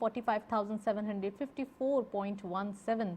45,754.17।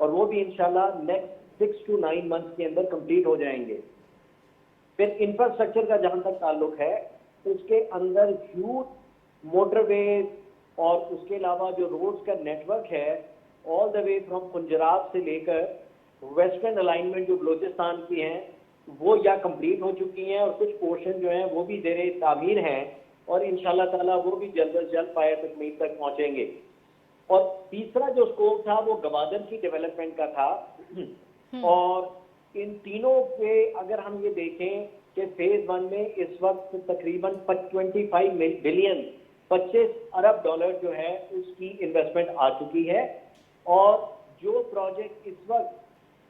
اور وہ بھی انشاءاللہ نیکسٹ 6 to 9 months کے اندر کمپلیٹ ہو جائیں گے. پھر انفراسٹرکچر کا جہاں تک تعلق ہے, اس کے اندر ہیوج موٹر ویز اور اس کے علاوہ جو روڈز کا نیٹ ورک ہے آل دا وے فرام پنجاب سے لے کر ویسٹرن الائنمنٹ جو بلوچستان کی ہیں وہ یا کمپلیٹ ہو چکی ہیں اور کچھ پورشن جو ہیں وہ بھی زیر تعمیر ہیں اور انشاءاللہ تعالیٰ وہ بھی جلد از جلد پایہ تکمیل تک پہنچیں گے. اور تیسرا جو اسکوپ تھا وہ گوادر کی ڈیولپمنٹ کا تھا, اور ان تینوں پہ اگر ہم یہ دیکھیں کہ فیز 1 میں اس وقت تقریباً 25 بلین $25 جو ہے اس کی انویسٹمنٹ آ چکی ہے, اور جو پروجیکٹ اس وقت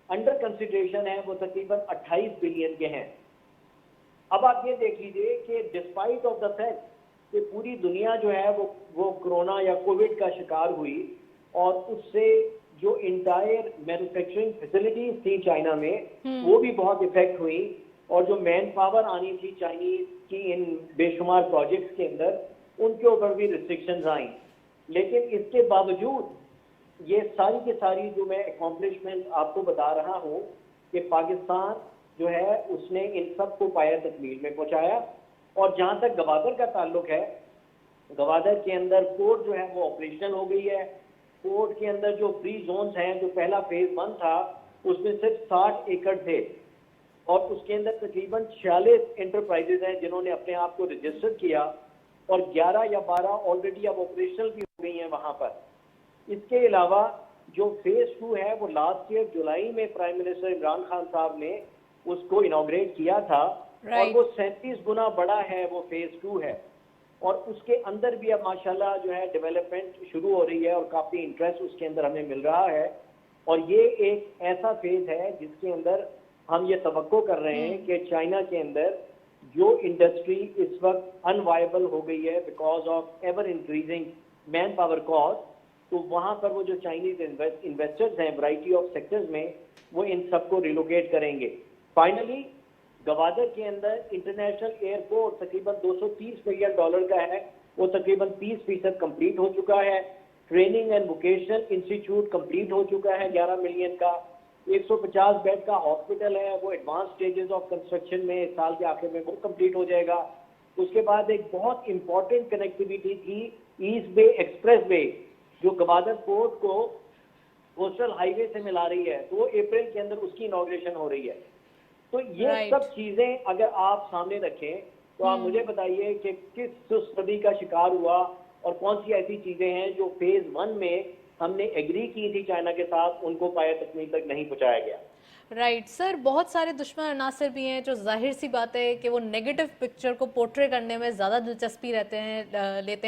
انڈر کنسیڈریشن ہے وہ تقریباً 28 بلین کے ہیں. اب آپ یہ دیکھ لیجئے کہ ڈسپائٹ آف دا فیکٹ کہ پوری دنیا جو ہے وہ کرونا یا کووڈ کا شکار ہوئی اور اس سے جو انٹائر مینوفیکچرنگ فیسلٹیز تھی چائنا میں وہ بھی بہت افیکٹ ہوئی, اور جو مین پاور آنی تھی چائنیز کی ان بے شمار پروجیکٹس کے اندر ان کے اوپر بھی ریسٹرکشنز آئیں. لیکن اس کے باوجود یہ ساری کی ساری جو میں اکمپلشمنٹ آپ کو بتا رہا ہوں کہ پاکستان جو ہے اس نے ان سب کو پایہ تکمیل میں پہنچایا. اور جہاں تک گوادر کا تعلق ہے, گوادر کے اندر پورٹ جو ہے وہ آپریشنل ہو گئی ہے. پورٹ کے اندر جو فری زونز ہیں, جو پہلا فیز 1 تھا اس میں صرف 60 ایکڑ تھے, اور اس کے اندر تقریباً 46 انٹرپرائزز ہیں جنہوں نے اپنے آپ کو رجسٹر کیا, اور 11 یا 12 آلریڈی اب آپریشنل بھی ہو گئی ہیں وہاں پر. اس کے علاوہ جو فیز 2 ہے وہ لاسٹ ایئر جولائی میں پرائم منسٹر عمران خان صاحب نے اس کو انوگریٹ کیا تھا, اور وہ 37 گنا بڑا ہے, وہ فیز 2 ہے, اور اس کے اندر بھی اب ماشاءاللہ جو ہے ڈیولپمنٹ شروع ہو رہی ہے اور کافی انٹرسٹ اس کے اندر ہمیں مل رہا ہے. اور یہ ایک ایسا فیز ہے جس کے اندر ہم یہ توقع کر رہے ہیں کہ چائنا کے اندر جو انڈسٹری اس وقت ان وائبل ہو گئی ہے because of ever increasing man power cost, تو وہاں پر وہ جو چائنیز انویسٹرز ہیں ورائٹی آف سیکٹرز میں وہ ان سب کو ریلوکیٹ کریں گے. فائنلی گوادر کے اندر انٹرنیشنل ایئرپورٹ تقریباً $230 ملین کا ہے, وہ تقریباً 30% کمپلیٹ ہو چکا ہے. Training and vocational institute complete ہو چکا ہے 11 ملین کا. 150 بیڈ کا ہاسپٹل ہے, وہ ایڈوانس سٹیجز آف کنسٹرکشن میں اس سال کے آخر میں وہ کمپلیٹ ہو جائے گا. اس کے بعد ایک بہت امپورٹنٹ کنیکٹیویٹی تھی ایسٹ بے ایکسپریس وے جو گوادر پورٹ کو کوسٹل ہائی وے سے ملا رہی ہے, تو وہ اپریل کے اندر اس کی انوگریشن ہو رہی ہے. تو یہ سب چیزیں اگر آپ سامنے رکھیں تو آپ مجھے بتائیے کہ کس صدی کا شکار ہوا اور کون سی ایسی چیزیں ہیں جو فیز 1 میں ہم نے ایگری کی تھی چائنا کے ساتھ, ان کو پایہ تکمیل تک نہیں پہنچایا گیا. رائٹ سر, بہت سارے دشمن عناصر بھی ہیں جو ظاہر سی بات ہے کہ وہ نیگیٹو پکچر کو پورٹرے کرنے میں زیادہ دلچسپی لیتے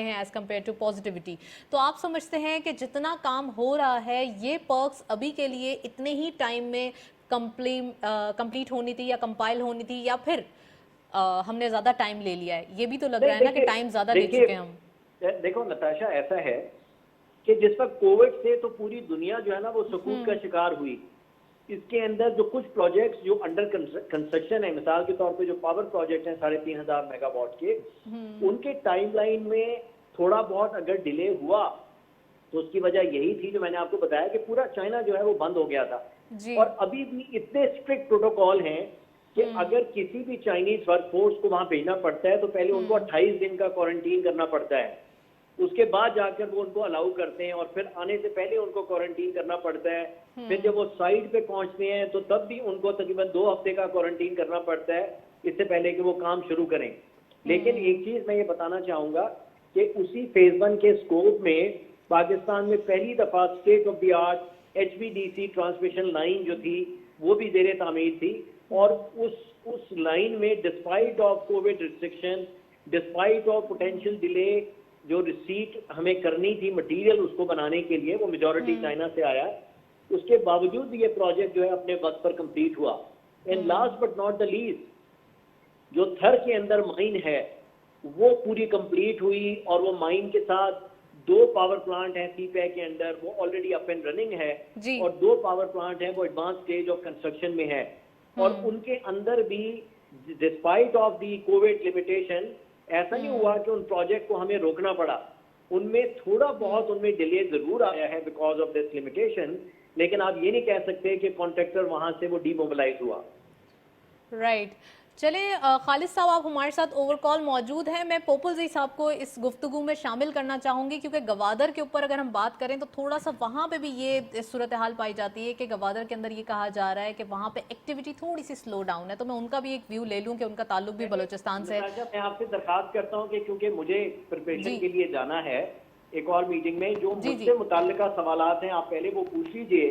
ہیں ایز کمپیئر ٹو پازیٹیوٹی. تو آپ سمجھتے ہیں کہ جتنا کام ہو رہا ہے یہ پرکس ابھی کے لیے اتنے ہی ٹائم میں کمپلیٹ ہونی تھی یا کمپائل ہونی تھی, یا پھر ہم نے زیادہ ٹائم لے لیا ہے؟ یہ بھی تو لگ رہا ہے نا کہ ٹائم زیادہ لے چکے ہیں ہم. دیکھو نتاشا, ایسا ہے کہ جس وقت کووڈ سے تو پوری دنیا جو ہے نا وہ سکوت کا شکار ہوئی. اس کے اندر جو کچھ پروجیکٹس جو انڈر کنسٹرکشن ہے, مثال کے طور پہ جو پاور پروجیکٹ ہیں 3,500 میگا واٹ کے, ان کے ٹائم لائن میں تھوڑا بہت اگر ڈیلے ہوا تو اس کی وجہ یہی تھی جو میں نے آپ کو بتایا کہ پورا چائنا جو ہے وہ بند ہو گیا تھا. اور ابھی بھی اتنے اسٹرکٹ پروٹوکال ہیں کہ اگر کسی بھی چائنیز ورک فورس کو وہاں بھیجنا پڑتا ہے تو پہلے ان کو 28 دن کا کوارنٹین کرنا پڑتا ہے, اس کے بعد جا کر وہ ان کو الاؤ کرتے ہیں, اور پھر آنے سے پہلے ان کو کوارنٹین کرنا پڑتا ہے. پھر جب وہ سائٹ پہ پہنچتے ہیں تو تب بھی ان کو تقریباً 2 ہفتے کا کوارنٹین کرنا پڑتا ہے اس سے پہلے کہ وہ کام شروع کریں. لیکن ایک چیز میں یہ بتانا چاہوں گا کہ اسی فیز 1 کے اسکوپ میں پاکستان میں پہلی دفعہ state of the art HVDC transmission line جو تھی وہ بھی زیر تعمیر تھی, اور اس لائن میں despite of Covid restriction, despite of potential delay, جو ریسیٹ ہمیں کرنی تھی مٹیریل اس کو بنانے کے لیے وہ میجورٹی چائنا سے آیا, اس کے باوجود یہ پروجیکٹ جو ہے اپنے وقت پر کمپلیٹ ہوا. And last but not the least جو تھر کے اندر مائن ہے وہ پوری کمپلیٹ ہوئی, اور وہ مائن کے ساتھ 2 پاور پلانٹ ہیں سی پیک کے اندر, وہ آلریڈی اپ اینڈ رننگ ہے, اور 2 پاور پلانٹ ہیں وہ ایڈوانس سٹیج آف کنسٹرکشن میں ہے. اور ان کے اندر بھی despite of the Covid limitation ایسا نہیں ہوا کہ ان پروجیکٹ کو ہمیں روکنا پڑا, ان میں تھوڑا بہت ان میں ڈیلے ضرور آیا ہے بیکاز آف دس لمیٹیشن, لیکن آپ یہ نہیں کہہ سکتے کہ کانٹریکٹر وہاں سے وہ ڈی موبلائز ہوا. رائٹ. چلیں خالد صاحب آپ ہمارے ساتھ اوور کال موجود ہیں. میں پوپلزئی صاحب کو اس گفتگو میں شامل کرنا چاہوں گی کیونکہ گوادر کے اوپر اگر ہم بات کریں تو تھوڑا سا وہاں پہ بھی یہ صورتحال پائی جاتی ہے کہ گوادر کے اندر یہ کہا جا رہا ہے کہ وہاں پہ ایکٹیویٹی تھوڑی سی سلو ڈاؤن ہے. تو میں ان کا بھی ایک ویو لے لوں کہ ان کا تعلق بھی بلوچستان سے ہے. میں آپ سے درخواست کرتا ہوں کہ کیونکہ مجھے پریپریشن کے لیے جانا ہے ایک اور میٹنگ میں, جو مجھ سے متعلقہ سوالات ہیں آپ پہلے وہ پوچھ لیجئے,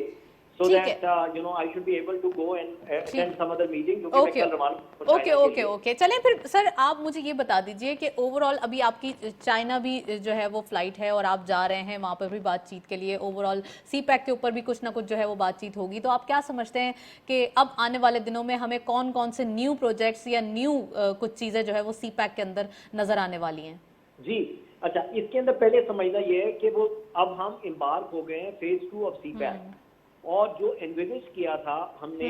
so that I should be able to go and attend some other meeting کیونکہ میں کل روانہ. اوکے چلیں پھر سر آپ مجھے یہ بتا دیجئے کہ اوور آل ابھی آپ کی چائنا بھی جو ہے وہ فلائٹ ہے اور آپ جا رہے ہیں وہاں پر بھی بات چیت کے لیے. اوور آل سی پیک کے اوپر بھی کچھ نہ کچھ جو ہے وہ بات چیت ہوگی. تو آپ کیا سمجھتے ہیں کہ اب آنے والے دنوں میں ہمیں کون کون سے نیو پروجیکٹس یا نیو کچھ چیزیں جو ہے وہ سی پیک کے اندر نظر آنے والی ہیں؟ جی اچھا, اس کے اندر پہلے سمجھنا یہ ہے کہ وہ اب ہم امبارک ہو گئے ہیں فیز 2 آف سی پیک, اور جو انویزج کیا تھا ہم نے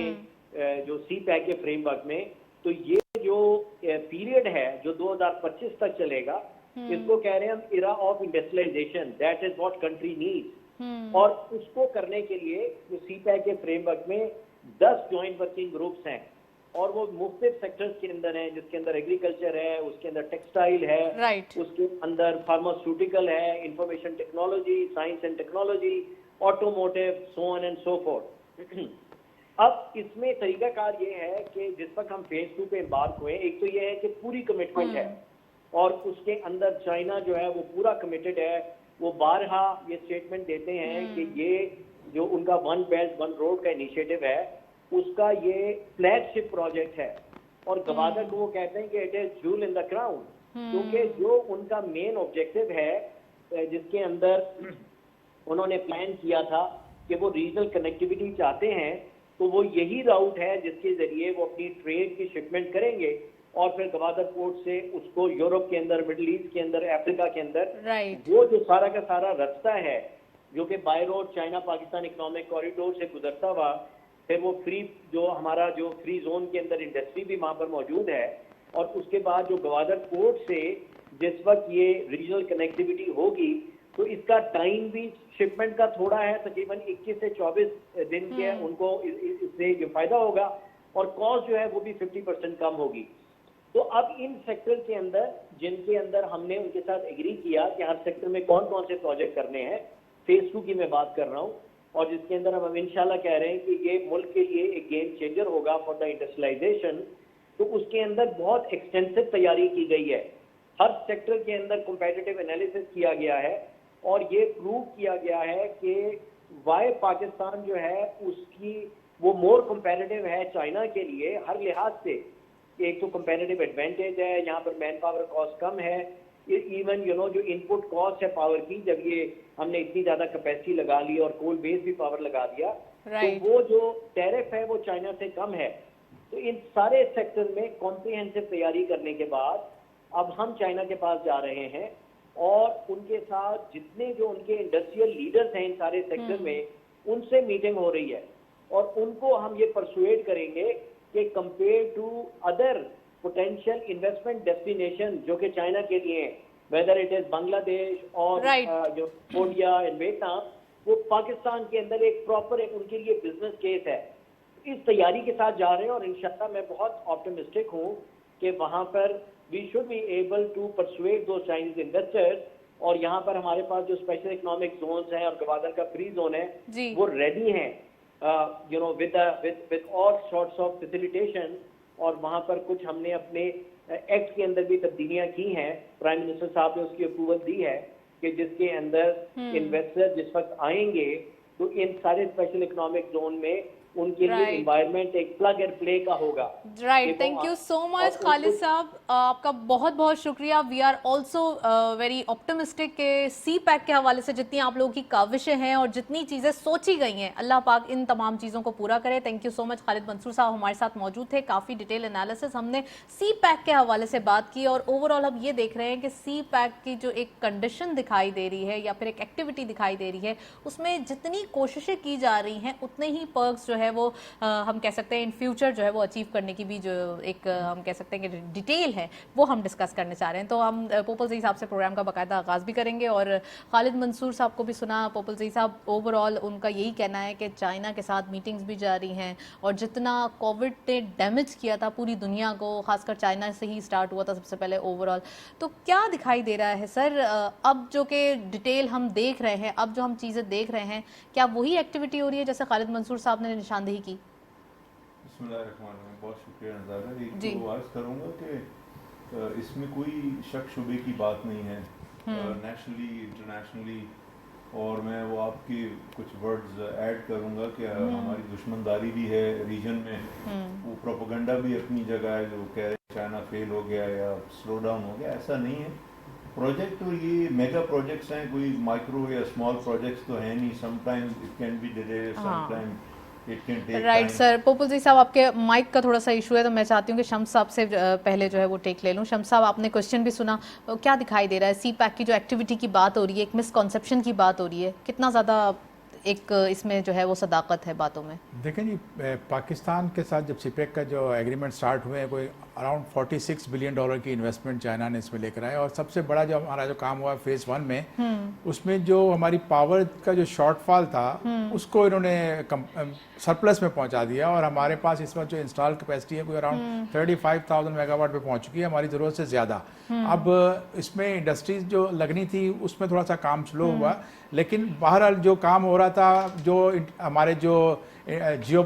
جو سی پیک کے فریم ورک میں, تو یہ جو پیریڈ ہے جو 2025 تک چلے گا, اس کو کہہ رہے ہیں ہم era of industrialization, that is what country need. اور اس کو کرنے کے لیے جو سی پیک کے فریم ورک میں 10 جوائنٹ ورکنگ گروپس ہیں, اور وہ مختلف سیکٹرز کے اندر ہیں, جس کے اندر ایگریکلچر ہے, اس کے اندر ٹیکسٹائل ہے, اس کے اندر فارماسیوٹیکل ہے, information technology, science and technology, automotive, so on and so forth. اب اس میں طریقہ کار یہ ہے کہ جس وقت ہم فیز 2 پہ امبارک ہوئے, ایک تو یہ ہے کہ پوری کمٹمنٹ ہے, اور اس کے اندر چائنا جو ہے وہ پورا کمیٹڈ ہے. وہ بارہا یہ اسٹیٹمنٹ دیتے ہیں کہ یہ جو ان کا ون بیلٹ ون روڈ کا انیشیٹو ہے, اس کا یہ فلیگ شپ پروجیکٹ ہے, اور گوادر کو وہ کہتے ہیں کہ اٹ از جول ان دا کراؤن, کیونکہ جو ان کا مین آبجیکٹو ہے جس کے اندر انہوں نے پلان کیا تھا کہ وہ ریجنل کنیکٹیوٹی چاہتے ہیں, تو وہ یہی راؤٹ ہے جس کے ذریعے وہ اپنی ٹریڈ کی شپمنٹ کریں گے, اور پھر گوادر پورٹ سے اس کو یورپ کے اندر, مڈل ایسٹ کے اندر, افریقہ کے اندر, وہ جو سارا کا سارا رستہ ہے جو کہ by road China Pakistan economic corridor سے گزرتا ہوا, پھر وہ فری جو ہمارا جو فری زون کے اندر انڈسٹری بھی وہاں پر موجود ہے, اور اس کے بعد جو گوادر پورٹ سے جس وقت یہ ریجنل کنیکٹیوٹی ہوگی تو اس کا ٹائم بھی شپمنٹ کا تھوڑا ہے, تقریباً 21 سے 24 دن کے ان کو اس سے جو فائدہ ہوگا, اور کاسٹ جو ہے وہ بھی 50% کم ہوگی. تو اب ان سیکٹر کے اندر جن کے اندر ہم نے ان کے ساتھ ایگری کیا کہ ہر سیکٹر میں کون کون سے پروجیکٹ کرنے ہیں, فیز 2 کی میں بات کر رہا ہوں, اور جس کے اندر ہم انشاءاللہ کہہ رہے ہیں کہ یہ ملک کے لیے ایک گیم چینجر ہوگا فار دا انڈسٹریلائزیشن. تو اس کے اندر بہت ایکسٹینسو تیاری کی گئی ہے, ہر سیکٹر کے اندر کمپیٹیٹیو انالیسس کیا گیا ہے, اور یہ پروو کیا گیا ہے کہ وائی پاکستان جو ہے اس کی وہ مور کمپیٹیٹیو ہے چائنا کے لیے ہر لحاظ سے. ایک تو کمپیٹیٹیو ایڈوانٹیج ہے, یہاں پر مین پاور کاسٹ کم ہے, ایون جو ان پٹ کاسٹ ہے پاور کی, جب یہ ہم نے اتنی زیادہ کیپیسٹی لگا لی اور کول بیس بھی پاور لگا دیا, تو وہ جو ٹیرف ہے وہ چائنا سے کم ہے. تو ان سارے سیکٹر میں کمپریہنسو تیاری کرنے کے بعد اب ہم چائنا کے پاس جا رہے ہیں, اور ان کے ساتھ جتنے جو ان کے انڈسٹریل لیڈرز ہیں ان سارے سیکٹر میں, ان سے میٹنگ ہو رہی ہے, اور ان کو ہم یہ پرسویٹ کریں گے کہ compare to other potential investment destination جو کہ چائنا کے لیے ہیں, ویدر اٹ از بنگلہ دیش اور جو کمبوڈیا اینڈ ویتنام, وہ پاکستان کے اندر ایک پراپر ان کے لیے بزنس کیس ہے. اس تیاری کے ساتھ جا رہے ہیں, اور انشاءاللہ میں بہت آپٹمسٹک ہوں کہ وہاں پر we should be able to persuade those Chinese investors, اور یہاں پر ہمارے پاس جو اسپیشل اکنامک زونز ہیں اور گوادر کا فری زون ہے وہ ریڈی ہیں with all sorts of facilitation, اور وہاں پر کچھ ہم نے اپنے ایکٹ کے اندر بھی تبدیلیاں کی ہیں. پرائم منسٹر صاحب نے اس کی اپروول دی ہے کہ جس کے اندر انویسٹر جس وقت آئیں گے تو ان سارے اسپیشل اکنامک زون میں ان کے لیے انوائرمنٹ ایک پلگ اینڈ پلے کا ہوگا. Right, thank you so much Khalid sahab, آپ کا بہت بہت شکریہ. We are also very optimistic کہ سی پیک کے حوالے سے جتنی آپ لوگوں کی کاوشیں ہیں اور جتنی چیزیں سوچی گئی ہیں, اللہ پاک ان تمام چیزوں کو پورا کرے. Thank you so much. خالد منصور صاحب ہمارے ساتھ موجود تھے, کافی ڈیٹیل انالیسس ہم نے سی پیک کے حوالے سے بات کی, اور اوور آل اب یہ دیکھ رہے ہیں کہ سی پیک کی جو ایک کنڈیشن دکھائی دے رہی ہے یا پھر ایک ایکٹیویٹی دکھائی دے رہی ہے, اس میں جتنی کوششیں کی جا رہی ہیں اتنے ہی پرکس جو ہے ہے وہ ہم کہہ سکتے ہیں ان فیوچر جو ہے وہ اچیو کرنے کی بھی جو ایک ہم کہہ سکتے ہیں کہ ڈیٹیل ہے وہ ہم ڈسکس کرنے چاہ رہے ہیں. تو ہم پوپل زئی صاحب سے پروگرام کا باقاعدہ آغاز بھی کریں گے اور خالد منصور صاحب کو بھی سنا. پوپل زئی صاحب اوور آل ان کا یہی کہنا ہے کہ چائنا کے ساتھ میٹنگز بھی جاری ہیں اور جتنا کووڈ نے ڈیمیج کیا تھا پوری دنیا کو, خاص کر چائنا سے ہی سٹارٹ ہوا تھا سب سے پہلے اوور آل, تو کیا دکھائی دے رہا ہے سر اب جو کہ ڈیٹیل ہم دیکھ رہے ہیں, اب جو ہم چیزیں دیکھ رہے ہیں, کیا وہی ایکٹیویٹی ہو رہی ہے جیسے خالد منصور صاحب نے نشاندہی کی؟ بسم اللہ الرحمن الرحیم. بہت شکریہ نظارہ. ایک تو عرض کروں گا کہ اس میں کوئی شک شبے کی بات نہیں ہے نیشنلی انٹرنیشنلی, اور میں وہ آپ کی کچھ ورڈز ایڈ کروں گا کہ ہماری دشمنداری بھی ہے ریجن میں, وہ پروپیگنڈا بھی اپنی جگہ ہے جو کہہ رہے چائنا فیل ہو گیا یا سلو ڈاؤن ہو گیا, ایسا نہیں ہے. پروجیکٹ تو یہ میگا پروجیکٹس ہیں, کوئی مائکرو یا اسمال پروجیکٹس تو ہیں نہیں. Some time it can be delay, some time it can take time. Right sir. Popalzai sahab آپ کے مائک کا تھوڑا سا ایشو ہے تو میں چاہتی ہوں کہ شمس صاحب سے پہلے جو ہے وہ ٹیک لے لوں. شمس صاحب آپ نے کوشچن بھی سنا, کیا دکھائی دے رہا ہے سی پیک کی جو ایکٹیویٹی کی بات ہو رہی ہے, ایک مسکنسیپشن کی بات ہو رہی ہے, کتنا زیادہ ایک اس میں جو ہے وہ صداقت ہے باتوں میں؟ دیکھیں جی, پاکستان کے ساتھ جب سی پیک کا جو ایگریمنٹ سٹارٹ ہوئے ہیں, کوئی اراؤنڈ $46 بلین کی انویسٹمنٹ چائنا نے اس میں لے کر آئے, اور سب سے بڑا جو ہمارا جو کام ہوا فیز 1 میں, اس میں جو ہماری پاور کا جو شارٹ فال تھا اس کو انہوں نے سرپلس میں پہنچا دیا, اور ہمارے پاس اس وقت جو انسٹال کیپیسٹی ہے کوئی اراؤنڈ 35,000 میگا واٹ پہ پہنچ چکی ہے, ہماری ضرورت سے زیادہ. اب اس میں انڈسٹریز جو لگنی تھی اس میں تھوڑا سا کام سلو ہوا, لیکن بہرحال جو کام ہو رہا تھا, جو ہمارے جو جیو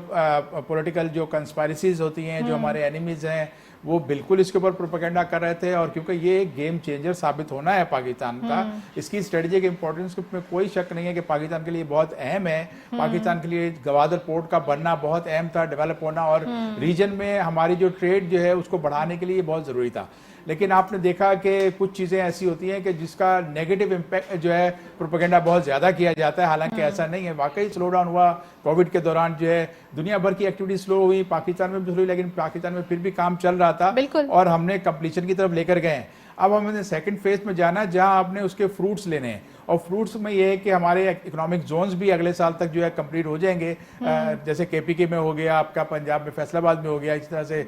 پولیٹیکل جو کنسپائریسیز ہوتی ہیں, جو ہمارے اینیمیز ہیں, وہ بالکل اس کے اوپر پروپیگنڈا کر رہے تھے. اور کیونکہ یہ ایک گیم چینجر ثابت ہونا ہے پاکستان کا, اس کی اسٹریٹجک امپورٹنس میں کوئی شک نہیں ہے کہ پاکستان کے لیے بہت اہم ہے. پاکستان کے لیے گوادر پورٹ کا بننا بہت اہم تھا, ڈیولپ ہونا, اور ریجن میں ہماری جو ٹریڈ جو ہے اس کو بڑھانے کے لیے بہت ضروری تھا. لیکن آپ نے دیکھا کہ کچھ چیزیں ایسی ہوتی ہیں کہ جس کا نیگیٹو امپیکٹ جو ہے پروپیگنڈا بہت زیادہ کیا جاتا ہے, حالانکہ ایسا نہیں ہے. واقعی سلو ڈاؤن ہوا کووڈ کے دوران, جو ہے دنیا بھر کی ایکٹیویٹی سلو ہوئی, پاکستان میں بھی سلو ہوئی, لیکن پاکستان میں پھر بھی کام چل رہا تھا اور ہم نے کمپلیشن کی طرف لے کر گئے ہیں. اب ہم نے سیکنڈ فیز میں جانا جہاں آپ نے اس کے فروٹس لینے ہیں, اور فروٹس میں یہ ہے کہ ہمارے اکنامک زونز بھی اگلے سال تک جو ہے کمپلیٹ ہو جائیں گے. جیسے KPK میں ہو گیا, آپ کا پنجاب میں فیصل آباد میں ہو گیا, اس طرح سے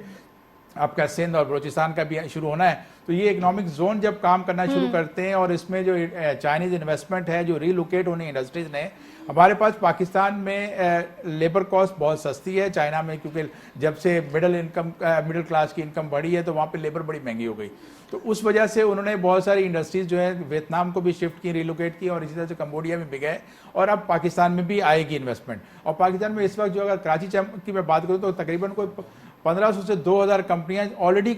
آپ کا سندھ اور بلوچستان کا بھی شروع ہونا ہے. تو یہ اکنامک زون جب کام کرنا شروع کرتے ہیں, اور اس میں جو چائنیز انویسٹمنٹ ہے, جو ری لوکیٹ ہونی انڈسٹریز نے, ہمارے پاس پاکستان میں لیبر کاسٹ بہت سستی ہے. چائنا میں کیونکہ جب سے مڈل کلاس کی انکم بڑھی ہے تو وہاں پہ لیبر بڑی مہنگی ہو گئی, تو اس وجہ سے انہوں نے بہت ساری انڈسٹریز جو ہے ویتنام کو بھی شفٹ کی, ری لوکیٹ کی, اور اسی طرح سے کمبوڈیا میں بھی گئے, اور اب پاکستان میں بھی آئے گی انویسٹمنٹ. اور پاکستان میں اس وقت جو اگر کراچی کی میں بات کروں تو تقریباً کوئی 1500 سے 2000 کمپنیاں آلریڈی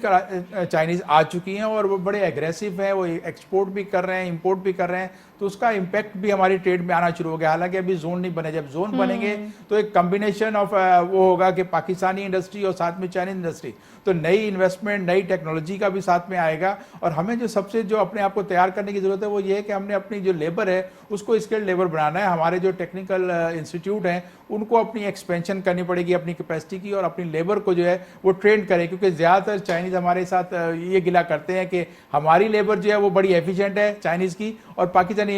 چائنیز آ چکی ہیں, اور وہ بڑے ایگریسو ہیں, وہ ایکسپورٹ بھی کر رہے ہیں, امپورٹ بھی کر رہے ہیں. تو اس کا امپیکٹ بھی ہماری ٹریڈ میں آنا شروع ہو گیا. حالانکہ ابھی زون نہیں بنے, جب زون بنیں گے تو ایک کمبینیشن آف وہ ہوگا کہ پاکستانی انڈسٹری اور ساتھ میں چائنیز انڈسٹری, تو نئی انویسٹمنٹ, نئی ٹیکنالوجی کا بھی ساتھ میں آئے گا. اور ہمیں جو سب سے جو اپنے آپ کو تیار کرنے کی ضرورت ہے وہ یہ ہے کہ ہم نے اپنی جو لیبر ہے اس کو اسکلڈ لیبر بنانا ہے. ہمارے جو ٹیکنیکل انسٹیٹیوٹ ہیں ان کو اپنی ایکسپینشن کرنی پڑے گی, اپنی کیپیسٹی کی, اور اپنی لیبر کو جو ہے وہ ٹرین کرے. کیونکہ زیادہ تر چائنیز ہمارے ساتھ یہ گلا کرتے ہیں کہ ہماری لیبر جو ہے وہ بڑی ایفیشینٹ ہے چائنیز کی, اور پاکستانی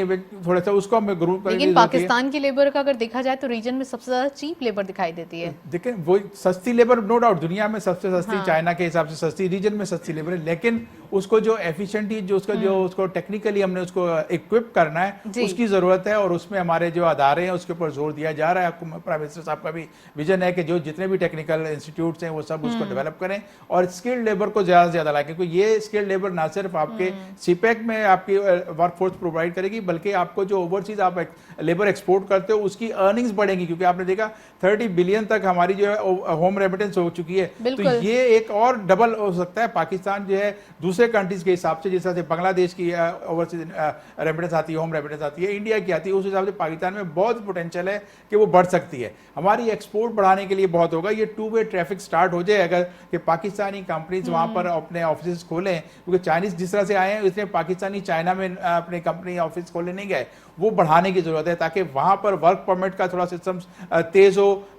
تھوڑا سا اس کو ہمیں گروپ کرنے. لیکن پاکستان کی لیبر کا اگر دیکھا جائے تو ریجن میں سب سے زیادہ چیپ لیبر دکھائی دیتی ہے. دیکھیں وہ سستی لیبر نو ڈاؤٹ دنیا میں سب سے سستی, چائنا کے حساب سے سستی, ریجن میں سستی لیبر ہے, لیکن اس کو جو ایفیشینٹی, جو اس کا جو اس کو ٹیکنیکلی ہم نے اس کو اکوپ کرنا ہے اس کی ضرورت ہے. اور اس میں ہمارے جو ادارے ہیں اس کے اوپر زور دیا جا رہا ہے. پرائم منسٹر صاحب کا بھی ویژن ہے کہ جو جتنے بھی ٹیکنیکل انسٹیٹیوٹس ہیں وہ سب اس کو ڈیولپ کریں, اور اسکلڈ لیبر کو زیادہ سے زیادہ لائیں, کیونکہ یہ اسکلڈ لیبر نہ صرف آپ کے سی پیک میں آپ کی ورک فورس پرووائڈ کرے گی, بلکہ آپ کو جو اوورسیز آپ لیبر ایکسپورٹ کرتے ہو اس کی ارننگز بڑھیں گی. کیونکہ آپ نے دیکھا 30 بلین تک ہماری جو ہے ہوم ریمیٹنس ہو چکی ہے, تو یہ ایک اور ڈبل ہو سکتا ہے. پاکستان جو ہے دوسرے کنٹریز کے حساب سے, جس طرح سے بنگلہ دیش کی اوورسیز ریمیٹنس آتی ہے, ہوم ریمیٹنس آتی ہے, انڈیا کی آتی ہے, اس حساب سے پاکستان میں بہت پوٹینشیل ہے کہ وہ بڑھ سکتی ہے. ہماری ایکسپورٹ بڑھانے کے لیے بہت ہوگا. یہ ٹو وے ٹریفک سٹارٹ ہو جائے اگر کہ پاکستانی کمپنیز وہاں پر اپنے آفیسز کھولیں, کیونکہ چائنیز جس طرح سے آئے ہیں اس نے پاکستانی چائنا میں اپنے کمپنی آفس کھولنے نہیں گئے, وہ بڑھانے کی ضرورت ہے تاکہ وہاں پر ورک پرمٹ کا تھوڑا سسٹم تیز ہو,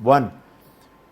1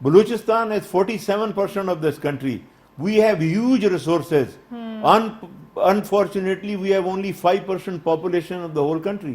Balochistan is 47% of this country. We have huge resources. Unfortunately, we have only 5% population of the whole country.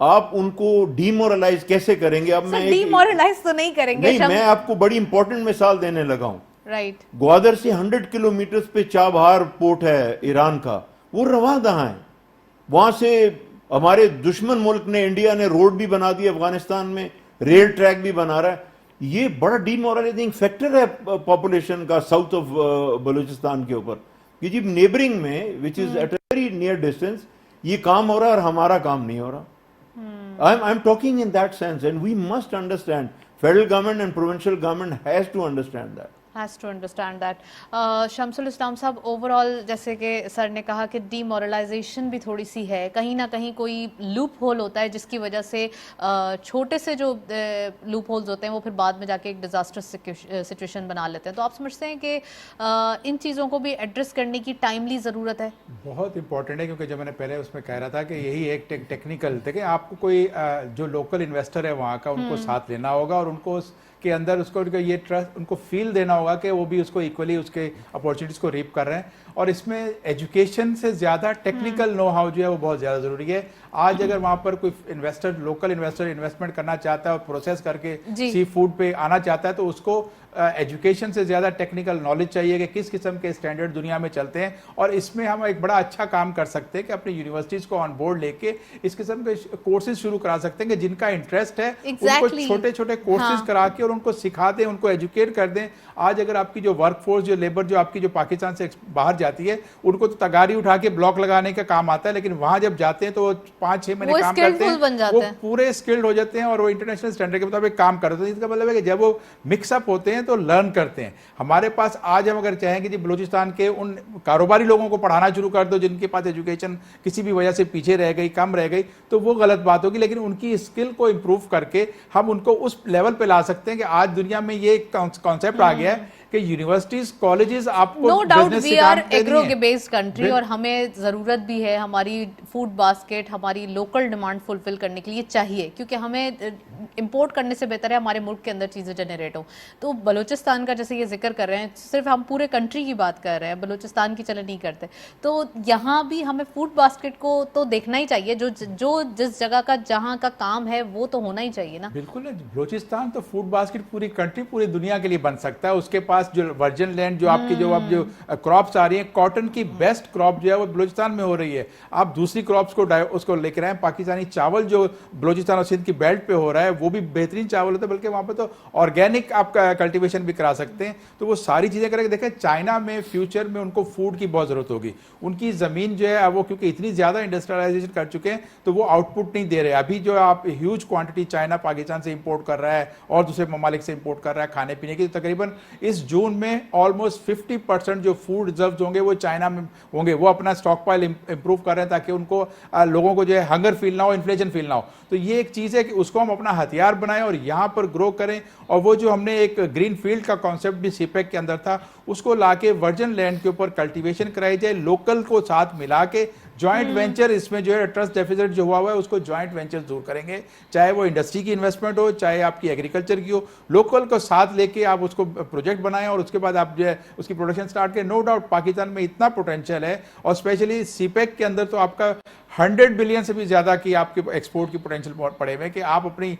آپ ان کو ڈی مورلائز کیسے کریں گے؟ اب میں ڈی مورلائز تو نہیں کریں گے. نہیں، میں آپ کو بڑی امپورٹنٹ مثال دینے لگا ہوں. رائٹ. گوادر سے 100 کلومیٹرز پہ چابہار پورٹ ہے ایران کا، وہ رواں دہاں ہے. وہاں سے ہمارے دشمن ملک نے، انڈیا نے روڈ بھی بنا دی افغانستان میں، ریل ٹریک بھی بنا رہا ہے. یہ بڑا ڈی مورلائزنگ فیکٹر ہے پاپولیشن کا ساؤتھ آف بلوچستان کے اوپر کہ جی نیبرنگ میں which is at a very near distance یہ کام ہو رہا ہے اور ہمارا کام نہیں ہو رہا. I'm talking in that sense, and we must understand. Federal government and provincial government has to understand that. has to understand that. شمس الاسلام صاحب، اوور آل جیسے کہ سر نے کہا کہ ڈی مورلائزیشن بھی تھوڑی سی ہے، کہیں نہ کہیں کوئی لوپ ہول ہوتا ہے جس کی وجہ سے چھوٹے سے جو لوپ ہولز ہوتے ہیں وہ پھر بعد میں جا کے ایک ڈیزاسٹر سچویشن بنا لیتے ہیں. تو آپ سمجھتے ہیں کہ ان چیزوں کو بھی ایڈریس کرنے کی ٹائملی ضرورت ہے؟ بہت امپورٹنٹ ہے، کیونکہ جب میں نے پہلے اس میں کہہ رہا تھا کہ یہی ایک ٹیکنیکل دیکھیں، آپ کو کوئی جو لوکل انویسٹر ہے وہاں کا ان کو ساتھ لینا ہوگا اور ان کو کے اندر اس کو یہ ٹرسٹ ان کو فیل دینا ہوگا کہ وہ بھی اس کو ایکولی اس کے اپورچونیٹیز کو ریپ کر رہے ہیں. اور اس میں ایجوکیشن سے زیادہ ٹیکنیکل نو ہاؤ جو ہے وہ بہت زیادہ ضروری ہے. آج اگر وہاں پر کوئی انویسٹر لوکل انویسٹر انویسٹمنٹ کرنا چاہتا ہے اور پروسیس کر کے سی فوڈ پہ آنا چاہتا ہے تو اس کو ایجوکیشن سے زیادہ ٹیکنیکل نالج چاہیے کہ کس قسم کے اسٹینڈرڈ دنیا میں چلتے ہیں. اور اس میں ہم ایک بڑا اچھا کام کر سکتے ہیں کہ اپنی یونیورسٹیز کو آن بورڈ لے کے اس قسم کے کورسز شروع کرا سکتے ہیں کہ جن کا انٹرسٹ ہے ان کو چھوٹے چھوٹے کورسز کرا کے اور ان کو سکھا دیں، ان کو ایجوکیٹ کر دیں. آج اگر آپ کی جو ورک فورس جو لیبر جو آپ کی جو پاکستان سے باہر جاتی ہے ان کو تو تگاری اٹھا کے بلاک لگانے کا کام آتا ہے، لیکن وہاں جب جاتے ہیں تو وہ 5-6 مہینے کام کرتے ہیں، وہ پورے اسکلڈ ہو جاتے ہیں اور وہ انٹرنیشنل اسٹینڈرڈ کے مطابق کام کرتے ہیں. اس کا مطلب ہے کہ جب وہ مکس اپ ہوتے ہیں تو لرن کرتے ہیں. ہمارے پاس آج ہم اگر چاہیں کہ جی بلوچستان کے ان کاروباری لوگوں کو پڑھانا شروع کر دو جن کے پاس ایجوکیشن کسی بھی وجہ سے پیچھے رہ گئی، کم رہ گئی، تو وہ غلط بات ہوگی. لیکن ان کی اسکل کو امپروو کر کے ہم ان کو اس لیول پہ لا سکتے ہیں کہ آج دنیا میں یہ کانسیپٹ آ گیا ہے کہ یونیورسٹیز کالجز آپ کو no doubt we are agro based country اور ہمیں ضرورت بھی ہے ہماری فوڈ باسکٹ ہماری لوکل ڈیمانڈ فلفل کرنے کے لیے چاہیے، کیونکہ ہمیں امپورٹ کرنے سے بہتر ہے ہمارے ملک کے اندر چیزیں جنریٹ ہوں. تو بلوچستان کا جیسے یہ ذکر کر رہے ہیں، صرف ہم پورے کنٹری کی بات کر رہے ہیں، بلوچستان کی چلے نہیں کرتے، تو یہاں بھی ہمیں فوڈ باسکٹ کو تو دیکھنا ہی چاہیے. جو جس جگہ کا جہاں کا کام ہے وہ تو ہونا ہی چاہیے نا. بالکل. بلوچستان تو فوڈ باسکٹ پوری کنٹری پوری دنیا کے لیے بن سکتا ہے. اس کے پاس جو ورجن لینڈ جو آپ کی جو اب جو کراپس آ رہی ہیں، کاٹن کی بیسٹ کراپ جو ہے وہ بلوچستان میں ہو رہی ہے. آپ دوسری کراپس کو اس کو لے کر آئیں. پاکستانی چاول جو بلوچستان اور سندھ کی بیلٹ پہ ہو رہا ہے وہ بھی بہترین چاول ہوتا ہے، بلکہ وہاں پہ تو آرگینک آپ کا کلٹیویشن بھی کرا سکتے ہیں. تو وہ ساری چیزیں کریں. دیکھیں چائنا میں فیوچر میں ان کو فوڈ کی بہت ضرورت ہوگی. ان کی زمین جو ہے وہ کیونکہ اتنی زیادہ انڈسٹریلائزیشن کر چکے ہیں تو وہ آؤٹ پٹ نہیں دے رہے. ابھی جو آپ ہیوج کوانٹٹی چائنا پاکستان سے امپورٹ کر رہا ہے اور دوسرے ممالک سے امپورٹ کر رہا ہے کھانے پینے کی. تقریباً اس جون میں آلموسٹ 50% جو فوڈ ریزروز ہوں گے وہ چائنا میں ہوں گے. وہ اپنا اسٹاک پائل امپروو کر رہے ہیں تاکہ ان کو لوگوں کو جو ہے ہنگر فیل نہ ہو، انفلیشن فیل نہ ہو. تو یہ ایک چیز ہے کہ اس کو ہم اپنا ہتھیار بنائیں اور یہاں پر گرو کریں. اور وہ جو ہم نے ایک گرین فیلڈ کا کانسیپٹ بھی سی پیک کے اندر تھا اس کو لا کے ورجن لینڈ کے اوپر کلٹیویشن کرائی جائے، لوکل کو ساتھ ملا کے جوائنٹ وینچر. اس میں جو ہے ٹرسٹ ڈیفیسٹ جو ہوا ہے اس کو جوائنٹ وینچر دور کریں گے، چاہے وہ انڈسٹری کی انویسٹمنٹ ہو چاہے آپ کی ایگریکلچر کی ہو. لوکل کو ساتھ لے کے آپ اس کو پروجیکٹ بنائیں اور اس کے بعد آپ جو ہے اس کی پروڈکشن سٹارٹ کریں. نو ڈاؤٹ پاکستان میں اتنا پوٹینشیل ہے اور اسپیشلی سی پیک کے اندر تو آپ کا 100 بلین سے بھی زیادہ کی آپ کے ایکسپورٹ کی پوٹینشیل پڑے ہوئے کہ آپ اپنی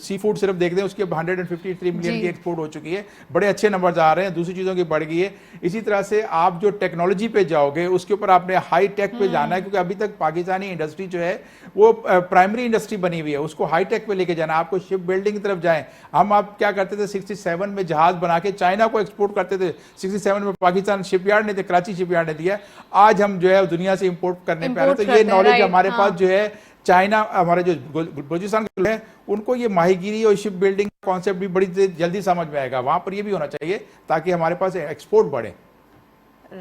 سی فوڈ صرف دیکھ دیں اس کے 153 ملین کی ایکسپورٹ ہو چکی ہے. بڑے اچھے نمبرز آ رہے ہیں، دوسری چیزوں کی بڑھ گئی ہے. اسی طرح سے آپ جو ٹیکنالوجی پہ جاؤ گے اس کے اوپر آپ نے ہائی ٹیک پہ جانا ہے، کیونکہ ابھی تک پاکستانی انڈسٹری جو ہے وہ پرائمری انڈسٹری بنی ہوئی ہے. اس کو ہائی ٹیک پہ لے کے جانا. آپ کو شپ بلڈنگ کی طرف جائیں. ہم آپ کیا کرتے تھے 67 میں جہاز بنا کے چائنا کو ایکسپورٹ کرتے تھے. 67 میں پاکستان شپ یارڈ نے دیا، کراچی شپ یارڈ نے دیا. آج ہم جو ہے دنیا سے امپورٹ کرنے پہ آ رہے. تو یہ نالج ہمارے پاس جو ہے چائنا ہمارے جو بلوچستان کے لوگ ہیں ان کو یہ ماہی گیری اور شپ بلڈنگ کا کانسیپٹ بھی بڑی جلدی سمجھ میں آئے گا. وہاں پر یہ بھی ہونا چاہیے تاکہ ہمارے پاس ایکسپورٹ بڑھے.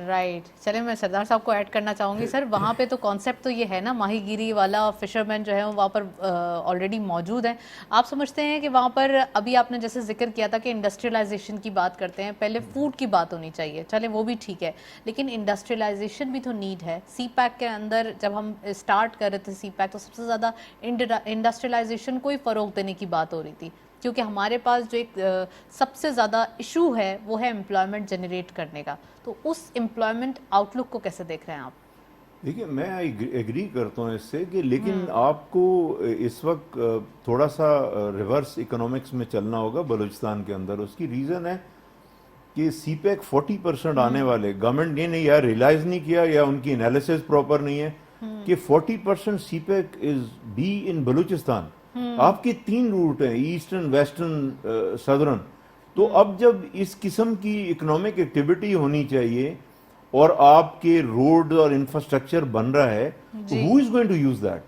رائٹ. چلیں میں سردار صاحب کو ایڈ کرنا چاہوں گی. سر وہاں پہ تو کانسیپٹ تو یہ ہے نا، ماہی گیری والا فشرمین جو ہے وہاں پر آلریڈی موجود ہیں. آپ سمجھتے ہیں کہ وہاں پر ابھی آپ نے جیسے ذکر کیا تھا کہ انڈسٹریلائزیشن کی بات کرتے ہیں، پہلے فوڈ کی بات ہونی چاہیے، چلے وہ بھی ٹھیک ہے، لیکن انڈسٹریلائزیشن بھی تو نیڈ ہے. سی پیک کے اندر جب ہم اسٹارٹ کر رہے تھے سی پیک تو سب سے زیادہ انڈسٹریلائزیشن کو ہی فروغ دینے کی بات ہو رہی تھی، کیونکہ ہمارے پاس جو ایک سب سے زیادہ ایشو ہے وہ ہے امپلائمنٹ جنریٹ کرنے کا. تو اس امپلائمنٹ آؤٹ لک کو کیسے دیکھ رہے ہیں آپ؟ دیکھیے میں ایگری کرتا ہوں اس سے کہ لیکن آپ کو اس وقت تھوڑا سا ریورس اکنامکس میں چلنا ہوگا بلوچستان کے اندر. اس کی ریزن ہے کہ سی پیک 40% آنے والے, گورنمنٹ نے یا ریلائز نہیں کیا یا ان کی انالیسس پراپر نہیں ہے کہ 40% CPEC is be in Balochistan. آپ کے 3 روٹ ہیں, ایسٹرن, ویسٹرن, سدرن. تو اب جب اس قسم کی اکنامک ایکٹیویٹی ہونی چاہیے اور آپ کے روڈ اور انفراسٹرکچر بن رہا ہے, who is going to use that?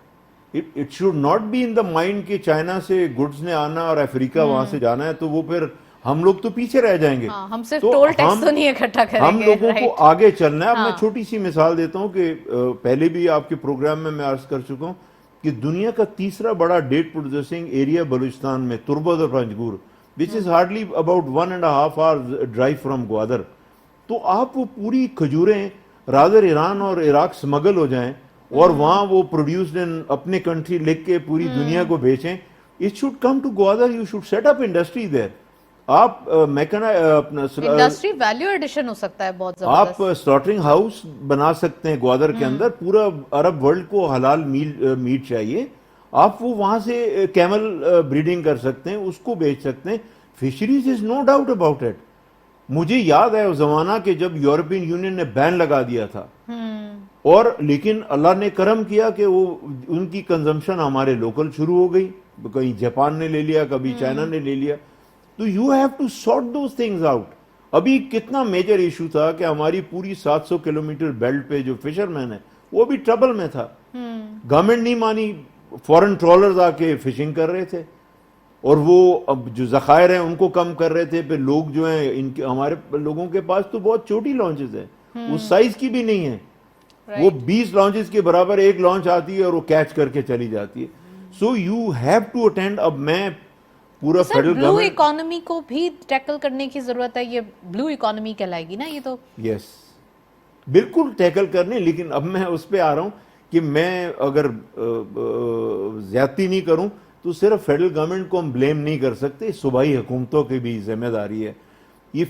It should not be in the mind کہ چائنا سے گڈز نے آنا اور افریقہ وہاں سے جانا ہے, تو وہ پھر ہم لوگ تو پیچھے رہ جائیں گے. ہم صرف ٹول ٹیکس تو نہیں اکٹھا کریں گے, ہم لوگوں کو آگے چلنا ہے. اب میں چھوٹی سی مثال دیتا ہوں کہ پہلے بھی آپ کے پروگرام میں عرض کر چکا ہوں کہ دنیا کا تیسرا بڑا ڈیٹ پروڈیوسنگ ایریا بلوچستان میں تربت اور Panjgur, which is hardly about 1.5 hours drive from Gwadar. تو آپ وہ پوری کھجوریں رادر ایران اور عراق سمگل ہو جائیں اور وہاں وہ پروڈیوسڈ ان اپنے کنٹری لکھ کے پوری دنیا کو بیچیں. It should come to Gwadar, you should set up industry there. آپ انڈسٹری ویلیو ایڈیشن ہو سکتا ہے بہت زبردست. آپ سلاٹرنگ ہاؤس بنا سکتے ہیں گوادر کے اندر, پورا عرب ورلڈ کو حلال میٹ چاہیے, آپ وہ وہاں سے کیمل بریڈنگ کر سکتے ہیں, اس کو بیچ سکتے ہیں. Fisheries is no doubt about it. مجھے یاد ہے اس زمانہ کہ جب یورپین یونین نے بین لگا دیا تھا, اور لیکن اللہ نے کرم کیا کہ وہ ان کی کنزمپشن ہمارے لوکل شروع ہو گئی, کہیں جاپان نے لے لیا, کبھی چائنا نے لے لیا. تو you have to sort those things out. ابھی کتنا میجر ایشو تھا کہ ہماری پوری 700 کلومیٹر بیلٹ پہ جو فشر مین ہے وہ بھی ٹربل میں تھا. گورنمنٹ نہیں مانی, فورن ٹرالرز آ کے فشنگ کر رہے تھے اور وہ اب جو ذخائر ہیں ان کو کم کر رہے تھے. پھر لوگ جو ہیں ان کے, ہمارے لوگوں کے پاس تو بہت چھوٹی لانچز ہیں, اس سائز کی بھی نہیں ہے. وہ 20 لانچز کے برابر ایک لانچ آتی ہے اور وہ کیچ کر کے چلی جاتی ہے. So you have to attend. اب میں پورا فیڈرل بلو اکانومی کو بھی ٹیکل کرنے کی ضرورت ہے. یہ بلو اکانومی کہلائے گی نا یہ تو. یس بالکل ٹیکل کرنے, لیکن اب میں اس پہ آ رہا ہوں کہ میں اگر زیادتی نہیں کروں تو صرف فیڈرل گورنمنٹ کو ہم بلیم نہیں کر سکتے, صوبائی حکومتوں کی بھی ذمہ داری ہے. یہ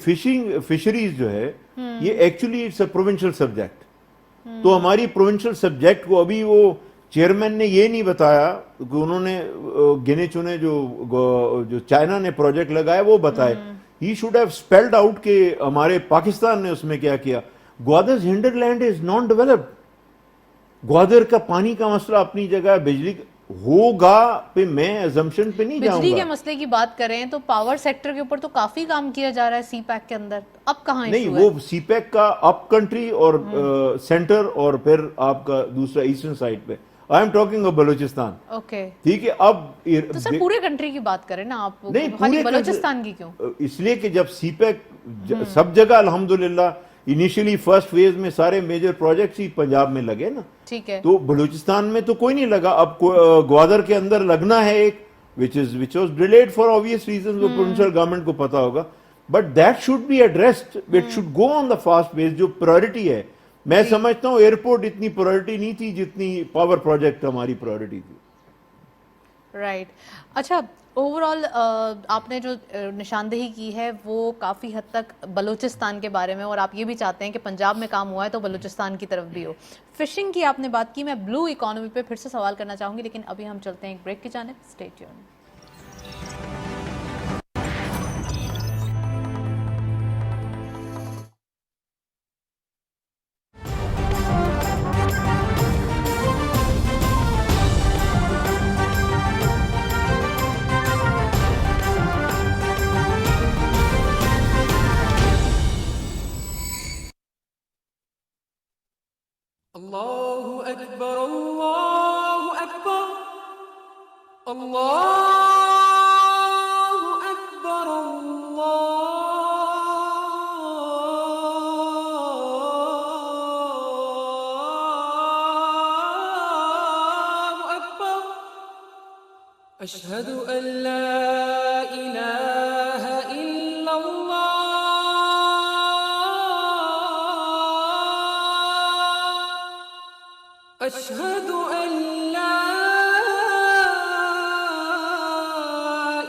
فشریز جو ہے یہ actually it's a provincial subject. تو ہماری پروونشل سبجیکٹ کو ابھی وہ چیئرمین نے یہ نہیں بتایا کہ انہوں نے گنے چنے جو چائنا نے پروجیکٹ لگائے وہ بتائے. He should have spelled out کہ ہمارے پاکستان نے اس میں کیا کیا. گوادرز ہنڈرلینڈ از نان ڈیولپڈ. گوادر کا پانی کا مسئلہ اپنی جگہ, بجلی ہوگا پہ میں ایزمپشن پہ نہیں جاؤں گا. بجلی کے مسئلے کی بات کریں تو پاور سیکٹر کے اوپر تو کافی کام کیا جا رہا ہے سی پیک کے اندر. اب کہاں نہیں, وہ سی پیک کا اپ کنٹری اور سینٹر اور پھر آپ کا دوسرا ایسٹرن سائڈ پہ. I am talking of Balochistan. Okay ٹھیک ہے. اب تو سر پورے کنٹری کی بات کریں نا آپ, نہیں خالی بلوچستان کی کیوں؟ اس لیے کہ جب سی پیک سب جگہ الحمدللہ انیشلی فرسٹ فیز میں سارے میجر پروجیکٹس ہی پنجاب میں لگے نا, ٹھیک ہے, تو بلوچستان میں تو کوئی نہیں لگا. اب گوادر کے اندر لگنا ہے ایک, which was delayed for obvious reasons, وہ provincial government کو پتا ہوگا. But that should be addressed. It should go on the fast pace. جو priority ہے, میں سمجھتا ہوں ایئرپورٹ اتنی priority نہیں تھی جتنی پاور پروجیکٹ ہماری priority تھی. رائٹ. اچھا, اوور آل آپ نے جو نشاندہی کی ہے وہ کافی حد تک بلوچستان کے بارے میں, اور آپ یہ بھی چاہتے ہیں کہ پنجاب میں کام ہوا ہے تو بلوچستان کی طرف بھی ہو. فشنگ کی آپ نے بات کی, میں بلو اکانومی پہ پھر سے سوال کرنا چاہوں گی, لیکن ابھی ہم چلتے ہیں ایک بریک کی جانب. Stay tune. الله أكبر الله أكبر الله أكبر الله أكبر أشهد أن لا إله إلا الله أشهد أن لا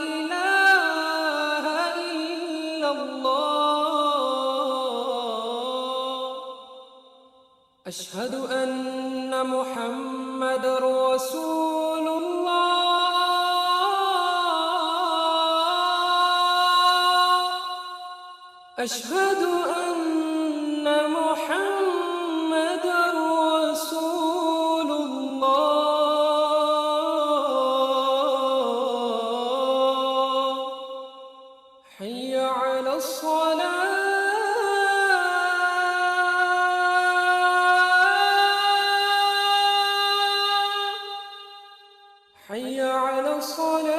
إله إلا الله أشهد أن محمد رسول الله أشهد أن محمد رسول الله حي على الصلاة حي على الصلاة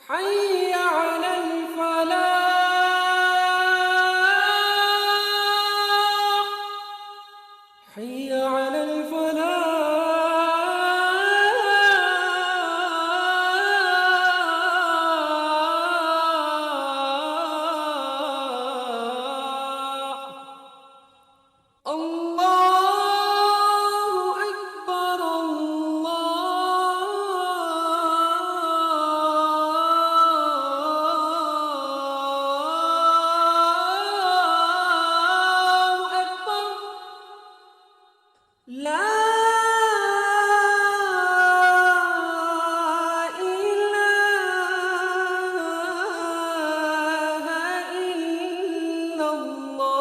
حي على الفلاح حي على الفلاح الله أكبر الله أكبر لا إله إلا الله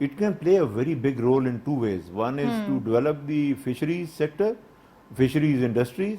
it can play a very big role in 2 ways. One is to develop the fisheries sector, fisheries industries,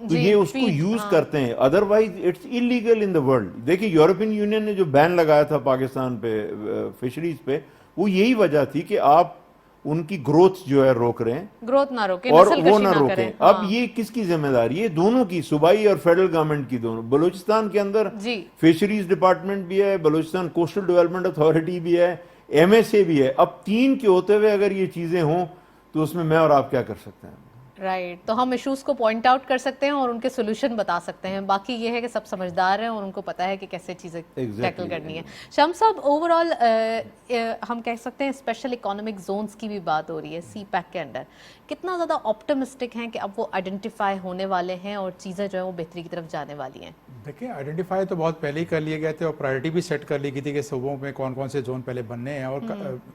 تو یہ اس کو یوز کرتے ہیں, otherwise it's illegal in the world. دیکھیے یورپین یونین نے جو بین لگایا تھا پاکستان پہ فشریز پہ, وہ یہی وجہ تھی کہ آپ ان کی گروتھ جو ہے روک رہے ہیں, گروتھ نہ روکیں, اور نسل وہ کشی نہ نہ روکیں. کریں. اب یہ کس کی ذمہ داری ہے؟ دونوں کی, صوبائی اور فیڈرل گورنمنٹ کی, دونوں. بلوچستان کے اندر جی فشریز ڈپارٹمنٹ بھی ہے, بلوچستان کوسٹل ڈیولپمنٹ اتھارٹی بھی ہے, ایم ایس اے بھی ہے. اب تین کے ہوتے ہوئے اگر یہ چیزیں ہوں تو اس میں میں اور آپ کیا کر سکتے ہیں؟ رائٹ, تو ہم ایشوز کو پوائنٹ آؤٹ کر سکتے ہیں اور ان کے سولوشن بتا سکتے ہیں. باقی یہ ہے کہ سب سمجھدار ہیں اور ان کو پتا ہے کہ کیسے چیزیں ٹیکل کرنی ہے. شمس صاحب, اوور آل ہم کہہ سکتے ہیں اسپیشل اکانومک زونز کی بھی بات ہو رہی ہے سی پیک کے انڈر, کتنا زیادہ آپٹمسٹک ہیں کہ اب وہ آئیڈینٹیفائی ہونے والے ہیں اور چیزیں جو ہیں وہ بہتری کی طرف جانے والی ہیں؟ دیکھیں آئیڈینٹیفائی تو بہت پہلے ہی کر لیے گئے تھے اور پرائرٹی بھی سیٹ کر لی گئی تھی کہ صوبوں میں کون کون سے زون پہلے بننے ہیں, اور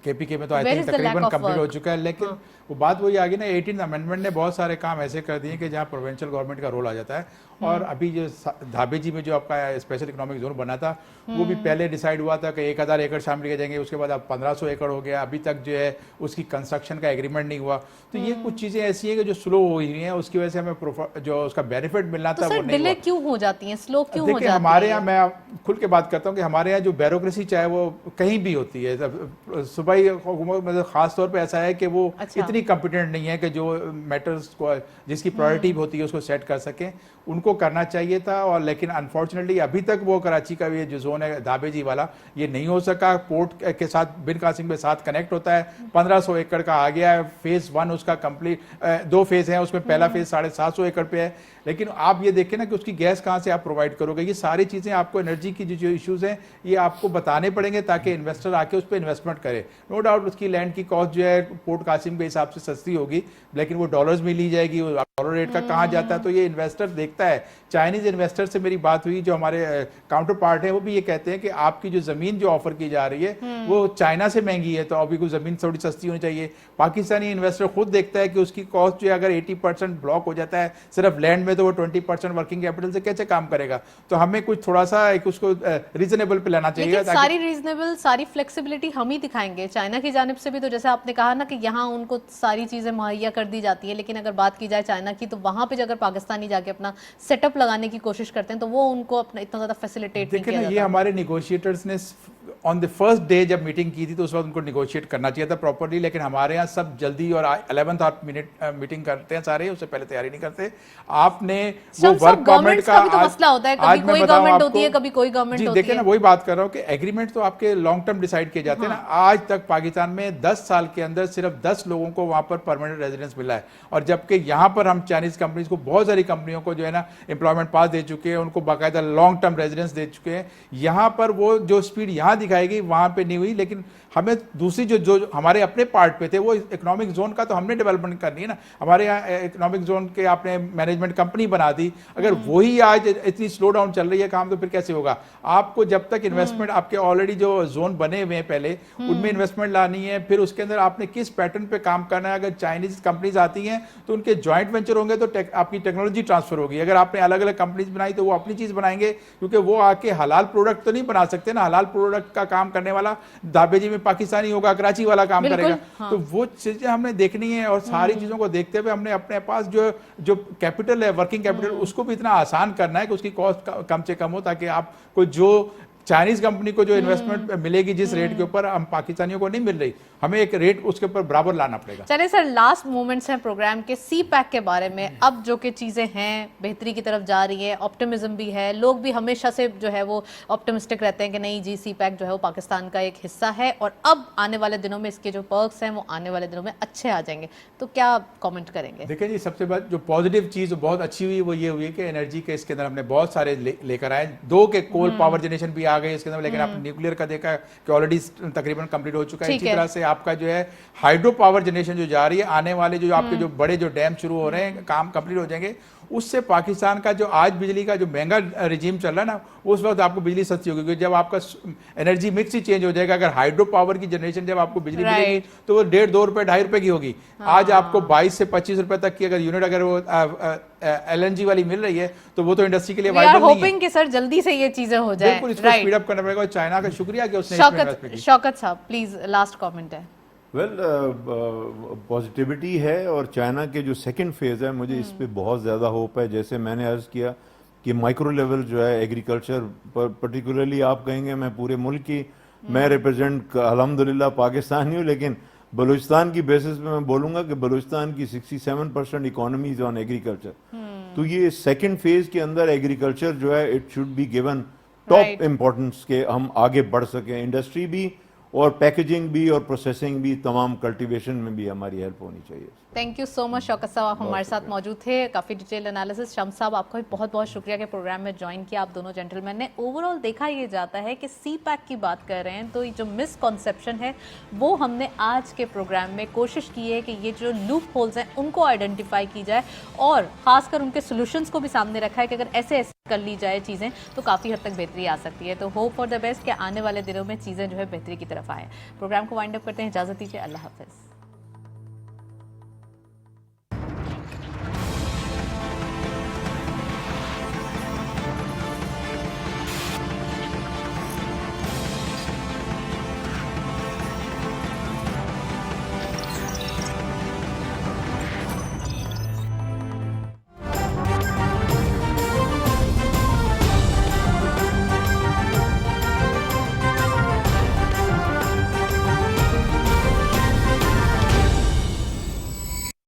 کے پی کے میں تو آئی تھنک تقریباً کمپلیٹ ہو چکا ہے. لیکن وہ بات وہی آگے نا, 18 امینڈمنٹ نے بہت سارے کام ایسے کر دیے کہ جہاں پروونشل گورنمنٹ کا رول آ جاتا ہے. اور ابھی جو دھابے جی میں جو آپ کا اسپیشل اکنامک زون بنا تھا, وہ بھی پہلے ڈیسائیڈ ہوا تھا کہ 1000 ایکڑ شامل کیے جائیں گے, اس کے بعد اب 1500 ایکڑ ہو گیا. ابھی تک جو ہے اس کی کنسٹرکشن کا ایگریمنٹ نہیں ہوا. تو یہ کچھ چیزیں ایسی ہیں کہ جو سلو ہوئی ہیں, اس کی وجہ سے ہمیں جو اس کا بینیفٹ ملنا تھا وہ نہیں ہوا. ڈیلے کیوں ہو جاتی ہیں, سلو کیوں ہو جاتی دیکھیں ہیں؟ ہمارے یہاں, میں کھل کے بات کرتا ہوں کہ ہمارے یہاں جو بیوروکریسی چاہے وہ کہیں بھی ہوتی ہے, صوبائی حکومت میں خاص طور پہ ایسا ہے کہ وہ اتنی کمپیٹنٹ نہیں ہے کہ جو میٹرز کو, جس کی پرائرٹی ہوتی ہے اس کو سیٹ کر سکیں. ان کو کرنا چاہیے تھا, اور لیکن انفارچونیٹلی ابھی تک وہ کراچی کا یہ جو زون ہے دھابے جی والا, یہ نہیں ہو سکا. پورٹ کے ساتھ بن قاسم کے ساتھ کنیکٹ ہوتا ہے, 1500 ایکڑ کا آ گیا ہے. فیز 1 اس کا کمپلیٹ, 2 فیز ہیں اس میں, پہلا فیز 750 ایکڑ پہ ہے. لیکن آپ یہ دیکھیں نا کہ اس کی گیس کہاں سے آپ پرووائڈ کرو گے. یہ ساری چیزیں آپ کو انرجی کی جو ایشوز ہیں یہ آپ کو بتانے پڑیں گے تاکہ انویسٹر آ کے اس پہ انویسٹمنٹ کرے. نو ڈاؤٹ اس کی لینڈ کی کاسٹ جو ہے پورٹ قاسم کے حساب سے سستی ہوگی, لیکن وہ ڈالرز میں لی جائے گی, ڈالر ریٹ کا کہاں جاتا ہے. تو یہ انویسٹر دیکھتا ہے. چائنیز انویسٹر سے میری بات ہوئی, جو ہمارے کاؤنٹر پارٹ ہیں, وہ بھی یہ کہتے ہیں کہ آپ کی جو زمین جو آفر کی جا رہی ہے وہ چائنا سے مہنگی ہے, تو ابھی کوئی زمین تھوڑی سستی ہونی چاہیے. پاکستانی انویسٹر خود دیکھتا ہے کہ اس کی کاسٹ جو ہے اگر 80% بلاک ہو جاتا ہے صرف لینڈ میں, تو وہ 20% ورکنگ کیپٹل سے کیسے کام کرے گا. تو ہمیں کچھ تھوڑا سا ایک اس کو ریزنیبل پہ لانا چاہیے. لیکن ساری ریزنیبل, ساری فلیکسیبلٹی ہم ہی دکھائیں گے. چائنا کی جانب سے بھی تو جیسے آپ نے کہا نا کہ یہاں ان کو ساری چیزیں مہیا کر دی جاتی ہیں, لیکن اگر بات کی جائے چائنا کی, تو وہاں پہ اگر پاکستانی جا کے اپنا سیٹ اپ لگانے کی کوشش کرتے ہیں تو وہ ان کو اپنا اتنا زیادہ فیسیلیٹیٹ نہیں کیا جاتا. یہ ہمارے نیگوشیٹرز نے آن دی فرسٹ ڈے جب میٹنگ کی تھی تو اس وقت ان کو نیگوشیٹ کرنا چاہیے تھا پراپرلی, لیکن ہمارے یہاں سب جلدی اور 11th منٹ میٹنگ کرتے ہیں سارے, اس سے پہلے تیاری نہیں کرتے. آپ نے وہ ورک گورنمنٹ کا بھی تو مسئلہ ہوتا ہے, کبھی کوئی گورنمنٹ ہوتی ہے, کبھی کوئی گورنمنٹ ہوتی ہے. دیکھیں نا, وہی بات کر رہا ہوں کہ ایگریمنٹ تو آپ کے لانگ ٹرم ڈیسائیڈ کیے جاتے ہیں نا. آج تک پاکستان میں 10 سال کے اندر صرف 10 لوگوں کو وہاں پر پرماننٹ ریزیڈنس ملا ہے, اور جبکہ یہاں پر ہم چائنیز کمپنیز کو, بہت ساری کمپنیوں کو جو ہے نا امپلائمنٹ پاس دے چکے ہیں, ان کو باقاعدہ لانگ ٹرم ریزیڈنس دے چکے ہیں. یہاں پر وہ جو اسپیڈ یہاں دکھائے گی وہاں پہ نہیں ہوئی. لیکن ہمیں دوسری جو ہمارے اپنے پارٹ پہ تھے, وہ اکنامک زون کا تو ہم نے ڈیولپمنٹ کرنی ہے نا. ہمارے یہاں اکنامک زون کے آپ نے مینجمنٹ کمپنی بنا دی, اگر وہی آج اتنی سلو ڈاؤن چل رہی ہے کام, تو پھر کیسے ہوگا. آپ کو جب تک انویسٹمنٹ, آپ کے آلریڈی جو زون بنے ہوئے ہیں پہلے, ان میں انویسٹمنٹ لانی ہے, پھر اس کے اندر آپ نے کس پیٹرن پہ کام کرنا ہے. اگر چائنیز کمپنیز آتی ہیں تو ان کے جوائنٹ وینچر ہوں گے تو آپ کی ٹیکنالوجی ٹرانسفر ہوگی. اگر آپ نے الگ الگ کمپنیز بنائی تو وہ اپنی چیز بنائیں گے, کیونکہ وہ آ کے حلال پروڈکٹ تو نہیں بنا سکتے نا. حلال پروڈکٹ کا کام کرنے والا دھابے جی میں پاکستانی ہوگا, کراچی والا کام کرے گا. تو وہ چیزیں ہم نے دیکھنی ہے, اور ساری چیزوں کو دیکھتے ہوئے ہم نے اپنے پاس جو کیپٹل ہے, ورکنگ کیپٹل, اس کو بھی اتنا آسان کرنا ہے کہ اس کی کاسٹ کم سے کم ہو, تاکہ آپ کو جو چائنیز کمپنی کو جو انویسٹمنٹ ملے گی جس ریٹ کے اوپر, ہم پاکستانیوں کو نہیں مل رہی, ہمیں ایک ریٹ اس کے اوپر برابر لانا پڑے گا. چلے سر, لاسٹ مومنٹس ہیں پروگرام کے, سی پیک کے بارے میں. اب جو کہ چیزیں ہیں بہتری کی طرف جا رہی ہے, آپٹمزم بھی ہے, لوگ بھی ہمیشہ سے جو ہے وہ آپٹمسٹک رہتے ہیں کہ نہیں جی سی پیک جو ہے وہ پاکستان کا ایک حصہ ہے, اور اب آنے والے دنوں میں اس کے جو پرکس ہیں وہ آنے والے دنوں میں اچھے آ جائیں گے. تو کیا کامنٹ کریں گے؟ دیکھیں جی, سب سے بات جو پازیٹیو چیز بہت اچھی ہوئی وہ یہ ہوئی کہ انرجی کے اس کے اندر ہم نے بہت سارے لے کر آئے. 2 کے کول پاور جنریشن بھی آ گئی اس کے اندر, لیکن آپ نیوکلیئر کا دیکھا کہ آلریڈی تقریباً کمپلیٹ ہو چکا ہے. اسی طرح سے آپ کا جو ہے ہائیڈرو پاور جنریشن جو جا رہی ہے, آنے والے جو آپ کے جو بڑے جو ڈیم شروع ہو رہے ہیں, کام کمپلیٹ ہو جائیں گے. اس سے پاکستان کا جو آج بجلی کا جو مہنگا رجیم چل رہا ہے نا, اس وقت آپ کو بجلی سستی ہوگی, کیونکہ جب آپ کا انرجی مکس ہی چینج ہو جائے گا. اگر ہائیڈرو پاور کی جنریشن جب آپ کو بجلی ملے گی تو وہ 1.5 2 روپے 2.5 روپے کی ہوگی. آج آپ کو 22 سے 25 روپے تک کی اگر یونٹ اگر وہ LNG والی مل رہی ہے تو وہ تو انڈسٹری کے لیے وائبل نہیں ہے. ہوپنگ کہ سر جلدی سے یہ چیزیں ہو جائیں. بالکل, اس کو اسپیڈ اپ کرنا پڑے گا. چائنا کا شکریہ کہ اس نے شوکت صاحب پلیز لاسٹ کامنٹ ہے. ویل پازیٹیوٹی ہے، اور چائنا کے جو سیکنڈ فیز ہے مجھے اس پہ بہت زیادہ ہوپ ہے. جیسے میں نے عرض کیا کہ مائکرو لیول جو ہے ایگریکلچر پر پرٹیکولرلی آپ کہیں گے میں پورے ملک کی میں ریپرزینٹ الحمدللہ پاکستانی ہوں، لیکن بلوچستان کی بیسس پہ میں بولوں گا کہ بلوچستان کی 67% اکانومی از آن ایگریکلچر. تو یہ سیکنڈ فیز کے اندر ایگریکلچر جو ہے it should be given top importance کہ ہم آگے بڑھ سکیں. انڈسٹری بھی اور پیکیجنگ بھی اور پروسیسنگ بھی، تمام کلٹیویشن میں بھی ہماری ہیلپ ہونی چاہیے. تھینک یو سو مچ شوکت صاحب، آپ ہمارے ساتھ موجود تھے، کافی ڈیٹیل انالیسس. شمس صاحب آپ کا بھی بہت بہت شکریہ کہ پروگرام میں جوائن کیا. آپ دونوں جینٹل مین نے اوور آل دیکھا یہ جاتا ہے کہ سی پیک کی بات کر رہے ہیں تو جو مس کنسیپشن ہے وہ ہم نے آج کے پروگرام میں کوشش کی ہے کہ یہ جو لوپ ہولز ہیں ان کو آئیڈینٹیفائی کی جائے، اور خاص کر ان کے سولوشنس کو بھی سامنے رکھا ہے کہ اگر ایسے ایسے کر لی جائے چیزیں تو کافی حد تک بہتری آ سکتی ہے. تو ہوپ فار دا بیسٹ کہ آنے والے دنوں میں چیزیں جو ہے بہتری کی طرف آئیں. پروگرام کو وائنڈ اپ کرتے ہیں، اجازت دیجیے، اللہ حافظ.